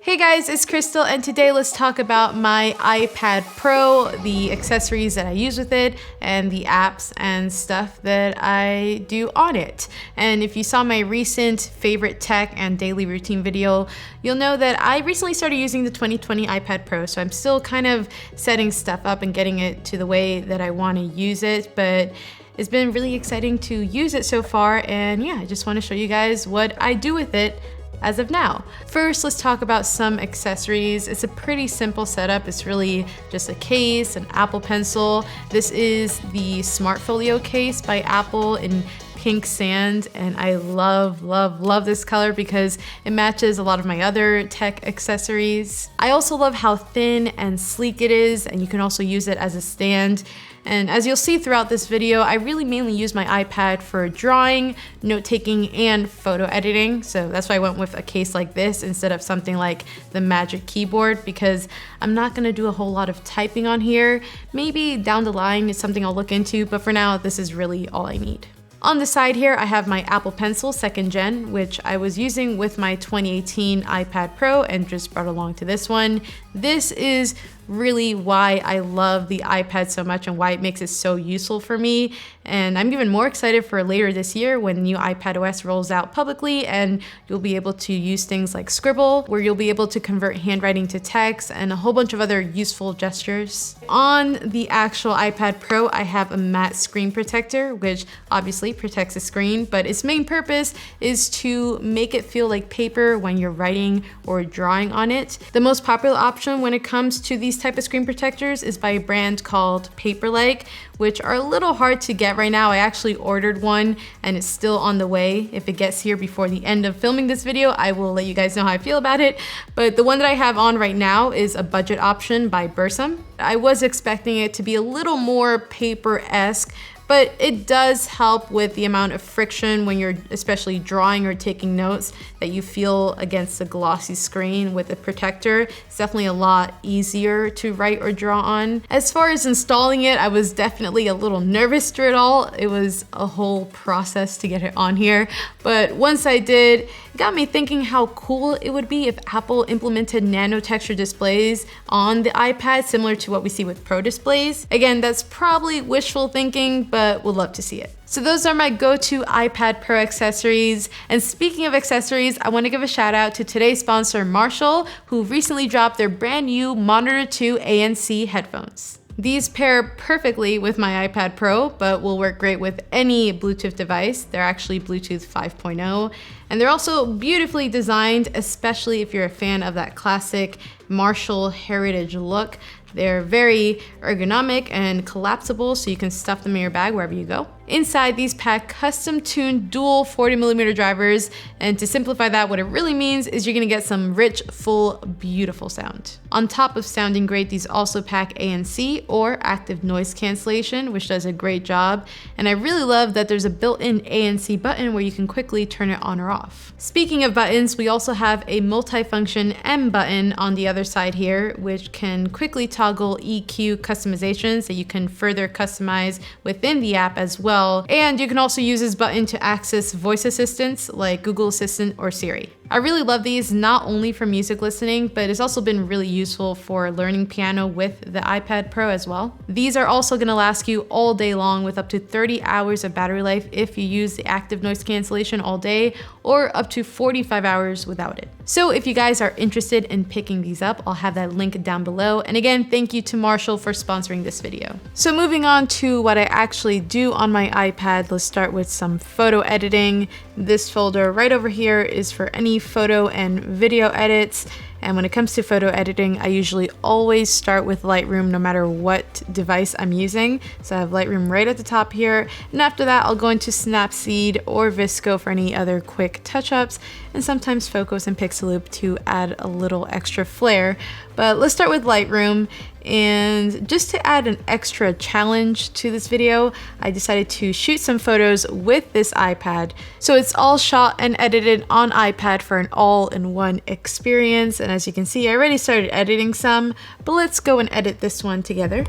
Hey guys, it's Krystal, and today let's talk about my iPad Pro, the accessories that I use with it, and the apps and stuff that I do on it. And if you saw my recent favorite tech and daily routine video, you'll know that I recently started using the 2020 iPad Pro, so I'm still kind of setting stuff up and getting it to the way that I want to use it, but it's been really exciting to use it so far, and yeah, I just want to show you guys what I do with it as of now. First, let's talk about some accessories. It's a pretty simple setup. It's really just a case, an Apple Pencil. This is the Smart Folio case by Apple in pink sand, and I love this color because it matches a lot of my other tech accessories. I also love how thin and sleek it is, and you can also use it as a stand. And as you'll see throughout this video, I really mainly use my iPad for drawing, note-taking, and photo editing. So that's why I went with a case like this instead of something like the Magic Keyboard, because I'm not gonna do a whole lot of typing on here. Maybe down the line is something I'll look into, but for now, this is really all I need. On the side here, I have my Apple Pencil 2nd Gen, which I was using with my 2018 iPad Pro and just brought along to this one. This is really why I love the iPad so much and why it makes it so useful for me. And I'm even more excited for later this year when new iPadOS rolls out publicly and you'll be able to use things like Scribble, where you'll be able to convert handwriting to text and a whole bunch of other useful gestures. On the actual iPad Pro, I have a matte screen protector, which obviously protects the screen, but its main purpose is to make it feel like paper when you're writing or drawing on it. The most popular option when it comes to these type of screen protectors is by a brand called Paperlike, which are a little hard to get right now. I actually ordered one and it's still on the way. If it gets here before the end of filming this video, I will let you guys know how I feel about it. But the one that I have on right now is a budget option by Bursum. I was expecting it to be a little more paper-esque, but it does help with the amount of friction when you're especially drawing or taking notes that you feel against the glossy screen. With a protector, it's definitely a lot easier to write or draw on. As far as installing it, I was definitely a little nervous through it all. It was a whole process to get it on here, but once I did, it got me thinking how cool it would be if Apple implemented nano texture displays on the iPad, similar to what we see with Pro displays. Again, that's probably wishful thinking, but we'll love to see it. So those are my go-to iPad Pro accessories. And speaking of accessories, I want to give a shout out to today's sponsor, Marshall, who recently dropped their brand new Monitor 2 ANC headphones. These pair perfectly with my iPad Pro, but will work great with any Bluetooth device. They're actually Bluetooth 5.0, and they're also beautifully designed, especially if you're a fan of that classic Marshall heritage look. They're very ergonomic and collapsible, so you can stuff them in your bag wherever you go. Inside, these pack custom-tuned dual 40mm drivers, and to simplify that, what it really means is you're gonna get some rich, full, beautiful sound. On top of sounding great, these also pack ANC, or active noise cancellation, which does a great job, and I really love that there's a built-in ANC button where you can quickly turn it on or off. Speaking of buttons, we also have a multi-function M button on the other side here, which can quickly toggle EQ customizations that you can further customize within the app as well. And you can also use this button to access voice assistants like Google Assistant or Siri. I really love these, not only for music listening, but it's also been really useful for learning piano with the iPad Pro as well. These are also gonna last you all day long with up to 30 hours of battery life if you use the active noise cancellation all day, or up to 45 hours without it. So if you guys are interested in picking these up, I'll have that link down below. And again, thank you to Marshall for sponsoring this video. So moving on to what I actually do on my iPad, let's start with some photo editing. This folder right over here is for any photo and video edits. And when it comes to photo editing, I usually always start with Lightroom no matter what device I'm using. So I have Lightroom right at the top here. And after that, I'll go into Snapseed or Visco for any other quick touch-ups, and sometimes Focus and Pixaloop to add a little extra flair. But let's start with Lightroom. And just to add an extra challenge to this video, I decided to shoot some photos with this iPad. So it's all shot and edited on iPad for an all-in-one experience. And as you can see, I already started editing some, but let's go and edit this one together.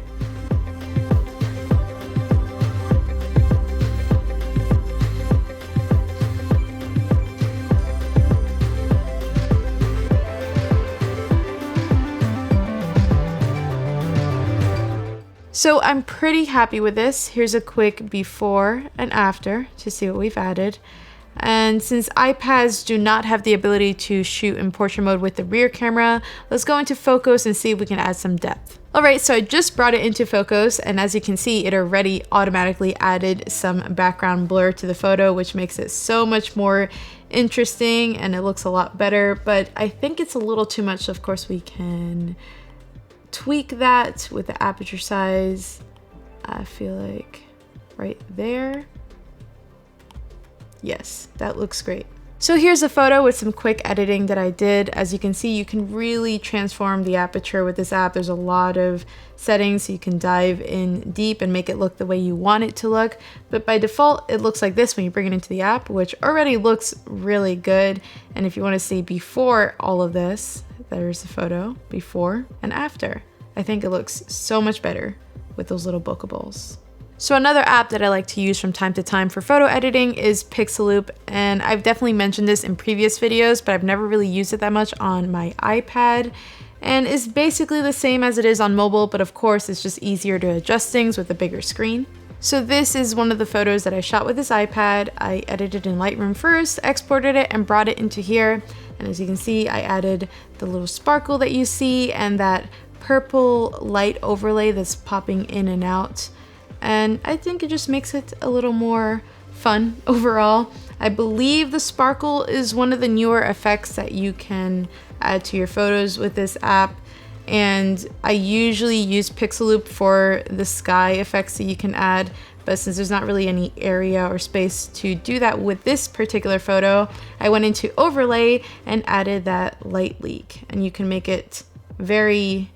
So I'm pretty happy with this. Here's a quick before and after to see what we've added. And since iPads do not have the ability to shoot in portrait mode with the rear camera, let's go into focus and see if we can add some depth. Alright, so I just brought it into focus, and as you can see, it already automatically added some background blur to the photo, which makes it so much more interesting and it looks a lot better, but I think it's a little too much. Of course, we can tweak that with the aperture size. I feel like right there. Yes, that looks great. So here's a photo with some quick editing that I did. As you can see, you can really transform the aperture with this app. There's a lot of settings, so you can dive in deep and make it look the way you want it to look. But by default, it looks like this when you bring it into the app, which already looks really good. And if you want to see before all of this, there's the photo before and after. I think it looks so much better with those little bokables. So another app that I like to use from time to time for photo editing is Pixaloop, and I've definitely mentioned this in previous videos, but I've never really used it that much on my iPad, and it's basically the same as it is on mobile, but of course it's just easier to adjust things with a bigger screen. So this is one of the photos that I shot with this iPad. I edited in Lightroom first, exported it, and brought it into here, and as you can see, I added the little sparkle that you see and that purple light overlay that's popping in and out. And I think it just makes it a little more fun overall. I believe the sparkle is one of the newer effects that you can add to your photos with this app. And I usually use Pixaloop for the sky effects that you can add, but since there's not really any area or space to do that with this particular photo, I went into overlay and added that light leak. And you can make it very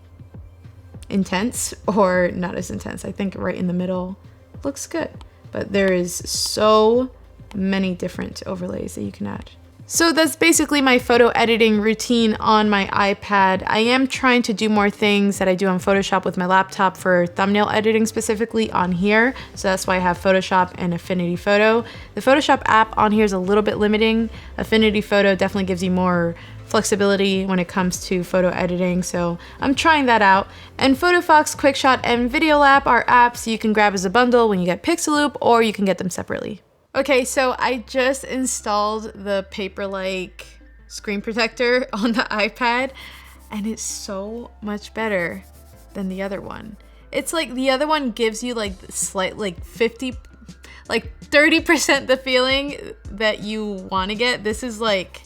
intense or not as intense. I think right in the middle looks good, but there is so many different overlays that you can add. So that's basically my photo editing routine on my iPad. I am trying to do more things that I do on Photoshop with my laptop for thumbnail editing specifically on here. So that's why I have Photoshop and Affinity Photo. The Photoshop app on here is a little bit limiting. Affinity Photo definitely gives you more flexibility when it comes to photo editing, so I'm trying that out. And PhotoFox, QuickShot, and VideoLab are apps you can grab as a bundle when you get Pixaloop, or you can get them separately. Okay, so I just installed the Paper-like screen protector on the iPad, and it's so much better than the other one. It's like the other one gives you like slight, like 50, like 30% the feeling that you want to get. This is like,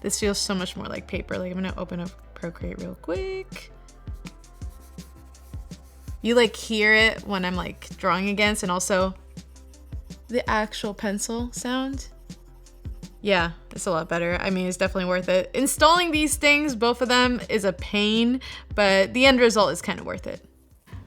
this feels so much more like paper. Like, I'm gonna open up Procreate real quick. You like hear it when I'm like drawing against, and also the actual pencil sound. Yeah, it's a lot better. I mean, it's definitely worth it. Installing these things, both of them, is a pain, but the end result is kind of worth it.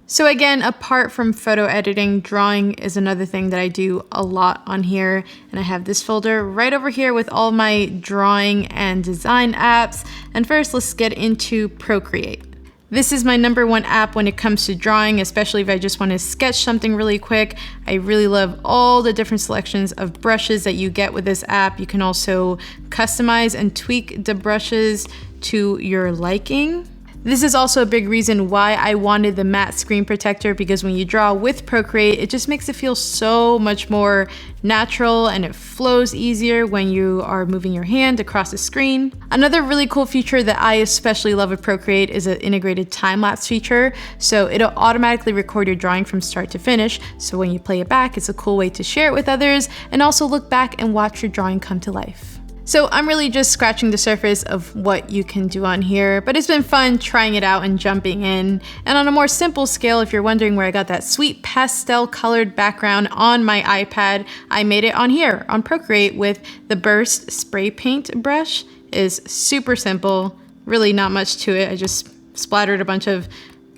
So again, apart from photo editing, drawing is another thing that I do a lot on here. And I have this folder right over here with all my drawing and design apps. And first, let's get into Procreate. This is my #1 app when it comes to drawing, especially if I just want to sketch something really quick. I really love all the different selections of brushes that you get with this app. You can also customize and tweak the brushes to your liking. This is also a big reason why I wanted the matte screen protector, because when you draw with Procreate, it just makes it feel so much more natural and it flows easier when you are moving your hand across the screen. Another really cool feature that I especially love with Procreate is an integrated time-lapse feature. So it'll automatically record your drawing from start to finish. So when you play it back, it's a cool way to share it with others and also look back and watch your drawing come to life. So I'm really just scratching the surface of what you can do on here, but it's been fun trying it out and jumping in. And on a more simple scale, if you're wondering where I got that sweet pastel colored background on my iPad, I made it on here on Procreate with the Burst spray paint brush. Is super simple, really not much to it. I just splattered a bunch of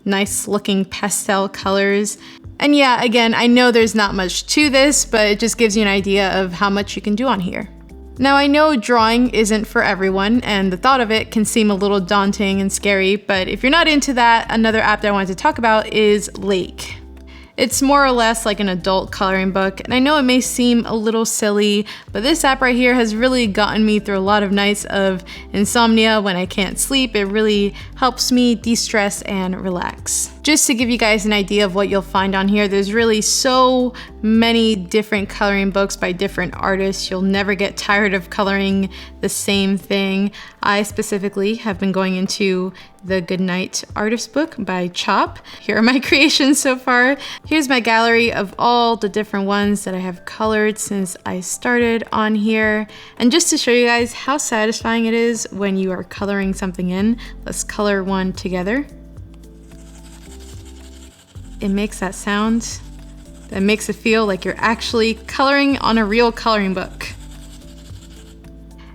nice looking pastel colors. And yeah, again, I know there's not much to this, but it just gives you an idea of how much you can do on here. Now I know drawing isn't for everyone, and the thought of it can seem a little daunting and scary, but if you're not into that, another app that I wanted to talk about is Lake. It's more or less like an adult coloring book, and I know it may seem a little silly, but this app right here has really gotten me through a lot of nights of insomnia when I can't sleep. It really helps me de-stress and relax. Just to give you guys an idea of what you'll find on here, there's really so many different coloring books by different artists. You'll never get tired of coloring the same thing. I specifically have been going into the Goodnight Artist book by Chop. Here are my creations so far. Here's my gallery of all the different ones that I have colored since I started on here. And just to show you guys how satisfying it is when you are coloring something in, let's color one together. It makes that sound that makes it feel like you're actually coloring on a real coloring book.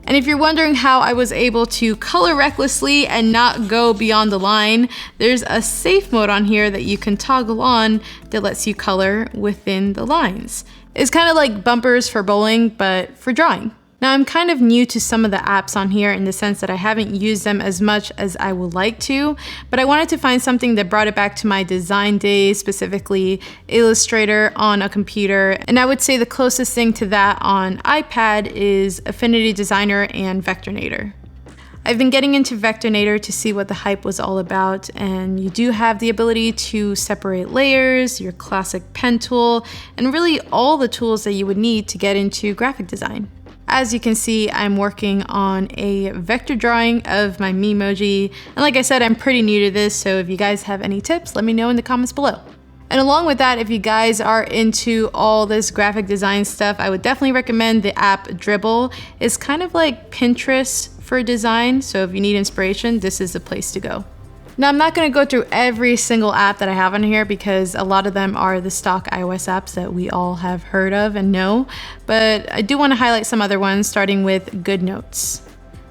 And if you're wondering how I was able to color recklessly and not go beyond the line, there's a safe mode on here that you can toggle on that lets you color within the lines. It's kind of like bumpers for bowling, but for drawing. Now I'm kind of new to some of the apps on here in the sense that I haven't used them as much as I would like to, but I wanted to find something that brought it back to my design days, specifically Illustrator on a computer. And I would say the closest thing to that on iPad is Affinity Designer and Vectornator. I've been getting into Vectornator to see what the hype was all about, and you do have the ability to separate layers, your classic pen tool, and really all the tools that you would need to get into graphic design. As you can see, I'm working on a vector drawing of my Memoji, and like I said, I'm pretty new to this, so if you guys have any tips, let me know in the comments below. And along with that, if you guys are into all this graphic design stuff, I would definitely recommend the app Dribbble. It's kind of like Pinterest for design, so if you need inspiration, this is the place to go. Now, I'm not going to go through every single app that I have on here because a lot of them are the stock iOS apps that we all have heard of and know, but I do want to highlight some other ones, starting with GoodNotes.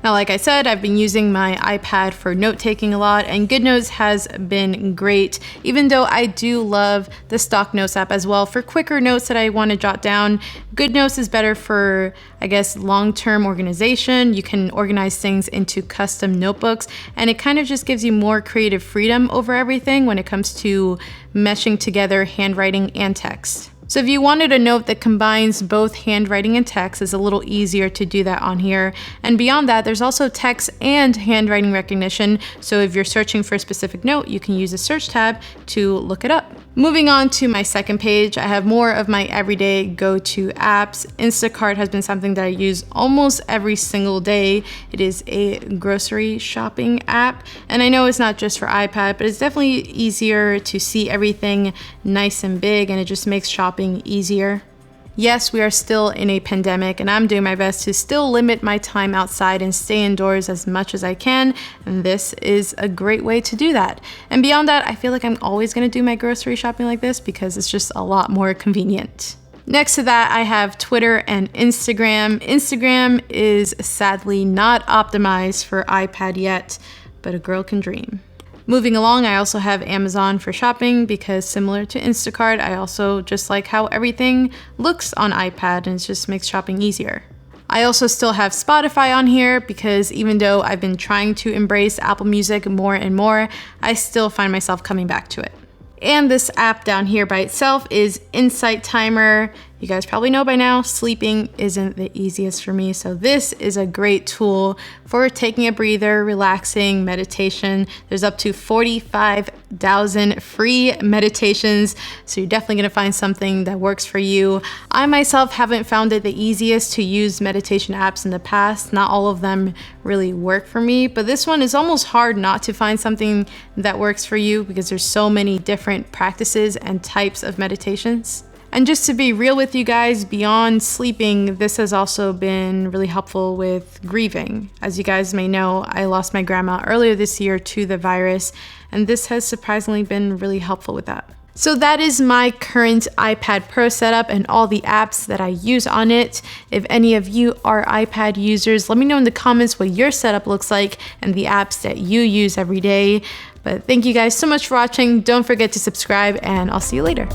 Now, like I said, I've been using my iPad for note-taking a lot, and GoodNotes has been great, even though I do love the stock notes app as well. For quicker notes that I want to jot down, GoodNotes is better for, I guess, long-term organization. You can organize things into custom notebooks, and it kind of just gives you more creative freedom over everything when it comes to meshing together handwriting and text. So if you wanted a note that combines both handwriting and text, it's a little easier to do that on here. And beyond that, there's also text and handwriting recognition. So if you're searching for a specific note, you can use the search tab to look it up. Moving on to my second page, I have more of my everyday go-to apps. Instacart has been something that I use almost every single day. It is a grocery shopping app. And I know it's not just for iPad, but it's definitely easier to see everything nice and big, and it just makes shopping easier. Yes, we are still in a pandemic, and I'm doing my best to still limit my time outside and stay indoors as much as I can, and this is a great way to do that. And beyond that, I feel like I'm always going to do my grocery shopping like this because it's just a lot more convenient. Next to that, I have Twitter and Instagram. Instagram is sadly not optimized for iPad yet, but a girl can dream. Moving along, I also have Amazon for shopping because similar to Instacart, I also just like how everything looks on iPad, and it just makes shopping easier. I also still have Spotify on here because even though I've been trying to embrace Apple Music more and more, I still find myself coming back to it. And this app down here by itself is Insight Timer. You guys probably know by now, sleeping isn't the easiest for me, so this is a great tool for taking a breather, relaxing, meditation. There's up to 45,000 free meditations, so you're definitely gonna find something that works for you. I myself haven't found it the easiest to use meditation apps in the past. Not all of them really work for me, but this one is almost hard not to find something that works for you because there's so many different practices and types of meditations. And just to be real with you guys, beyond sleeping, this has also been really helpful with grieving. As you guys may know, I lost my grandma earlier this year to the virus, and this has surprisingly been really helpful with that. So that is my current iPad Pro setup and all the apps that I use on it. If any of you are iPad users, let me know in the comments what your setup looks like and the apps that you use every day. But thank you guys so much for watching. Don't forget to subscribe, and I'll see you later.